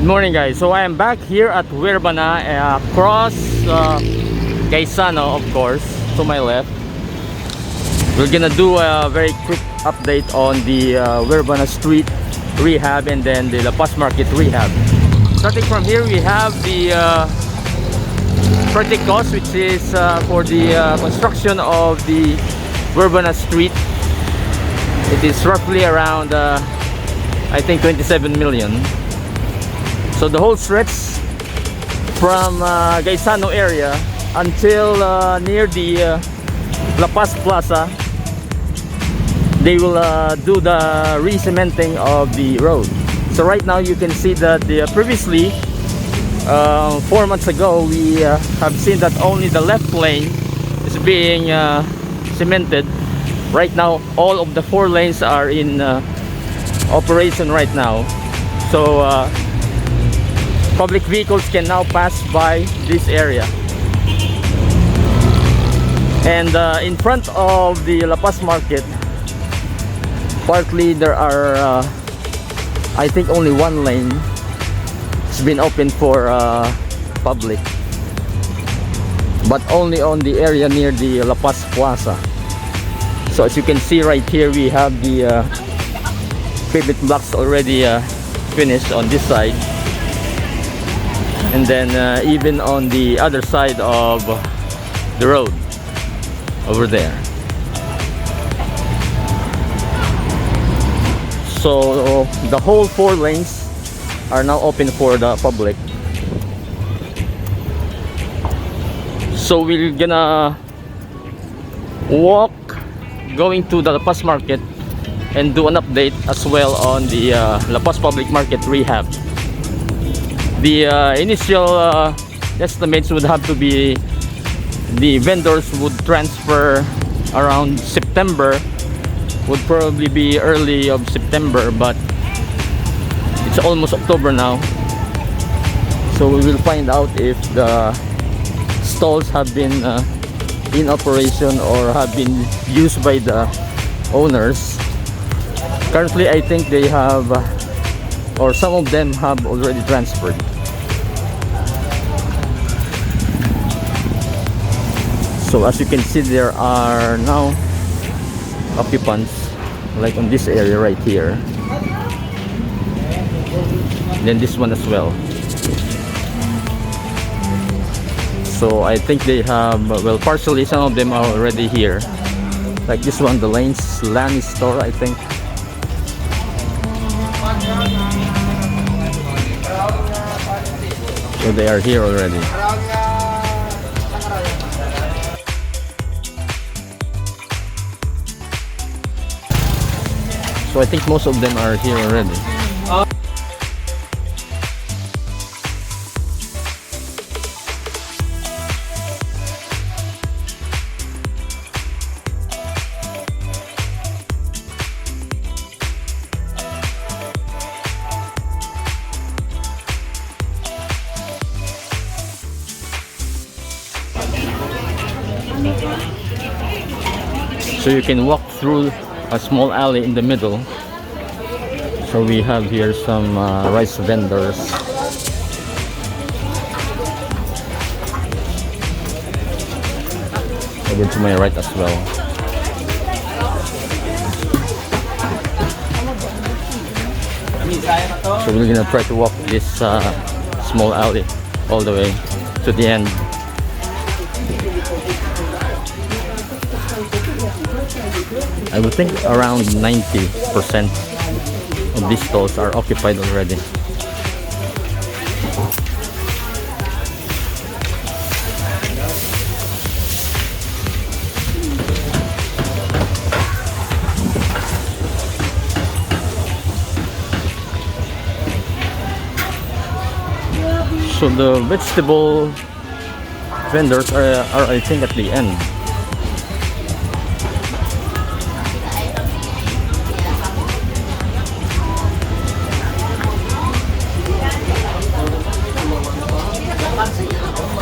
morning, guys. So I am back here at Huervana, across Gaisano, of course, to my left. We're gonna do a very quick update on the Huervana Street Rehab and then the Paz Market Rehab. Starting from here, we have the project cost, which is for the construction of the Huervana Street. It is roughly around I think 27 million. So the whole stretch from Gaisano area until near the La Paz Plaza, they will do the re-cementing of the road. So right now you can see that previously 4 months ago we have seen that only the left lane is being cemented. Right now all of the 4 lanes are in operation right now. So public vehicles can now pass by this area. And in front of the La Paz Market, partly there are I think only 1 lane has been open for public, but only on the area near the La Paz Plaza. So as you can see right here, we have the pavement blocks already finished on this side, and then even on the other side of the road over there. So the whole 4 lanes are now open for the public. So we're gonna walk going to the La Paz Market and do an update as well on the La Paz Public Market Rehab. The initial estimates would have to be the vendors would transfer around September, would probably be early of September, but it's almost October now. So we will find out if the stalls have been in operation or have been used by the owners. Currently I think they have or some of them have already transferred. So as you can see, there are now occupants like on this area right here, then this one as well. So I think they have, well, partially some of them are already here, like this one, the Lani store, I think. So they are here already. So I think most of them are here already. So you can walk through a small alley in the middle. So we have here some rice vendors. Over to my right as well. So we're gonna try to walk this small alley all the way to the end. I would think around 90% of these stalls are occupied already. So the vegetable vendors are I think at the end.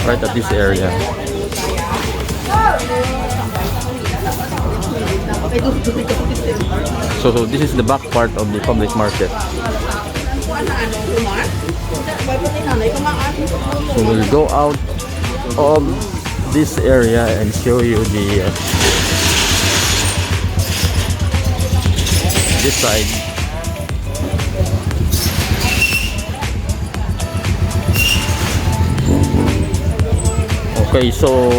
Right at this area. So this is the back part of the public market. So we'll go out of this area and show you the this side. Okay, so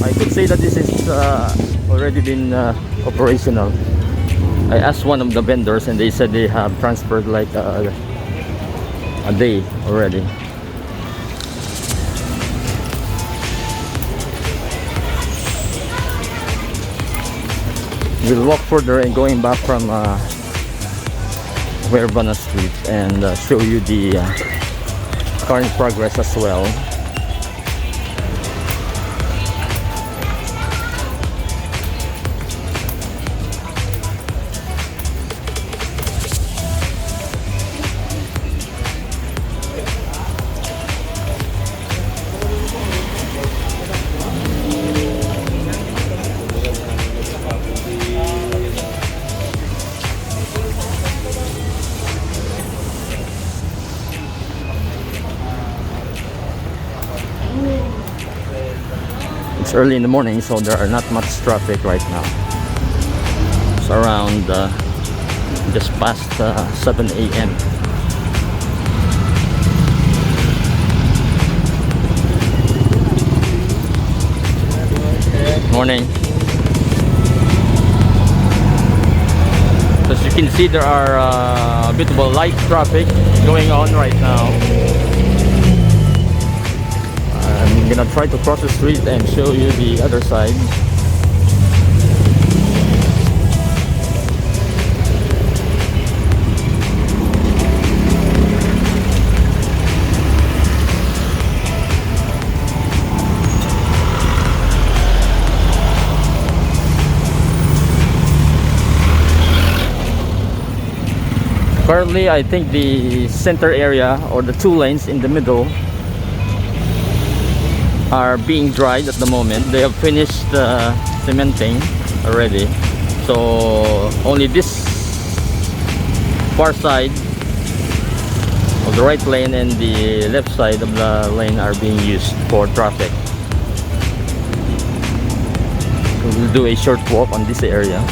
I could say that this is already been operational. I asked one of the vendors and they said they have transferred like a day already. We'll walk further and going back from Huervana Street and show you the current progress as well. It's early in the morning, so there are not much traffic right now. It's around just past 7 a.m. Morning. As you can see, there are a bit of a light traffic going on right now. I'm gonna try to cross the street and show you the other side. Currently, I think the center area or the two lanes in the middle are being dried at the moment. They have finished cementing already, so only this far side of the right lane and the left side of the lane are being used for traffic. So we'll do a short walk on this area.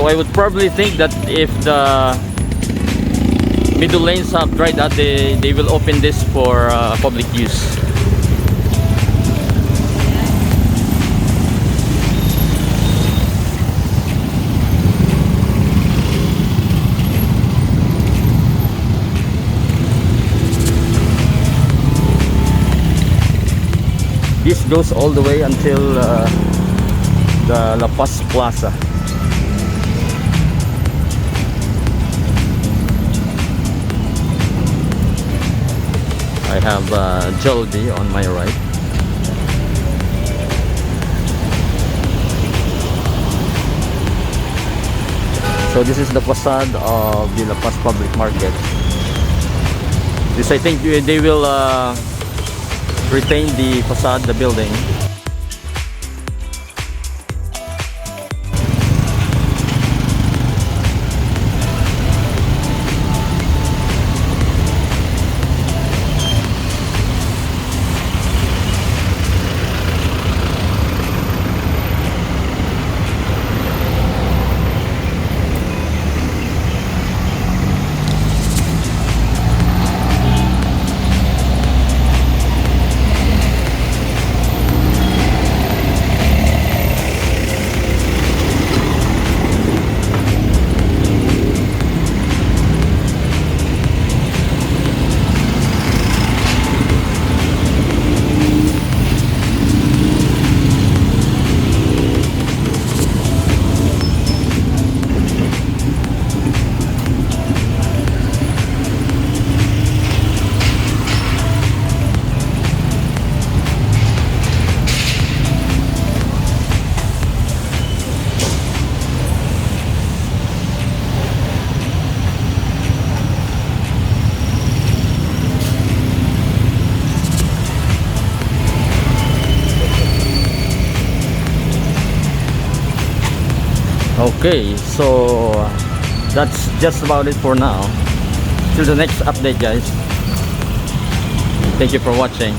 So I would probably think that if the middle lanes have dried out, they will open this for public use. This goes all the way until the La Paz Plaza. I have Joldi on my right. So this is the facade of the La Paz Public Market. This, I think they will retain the facade, the building. Okay, so that's just about it for now. Till the next update, guys. Thank you for watching.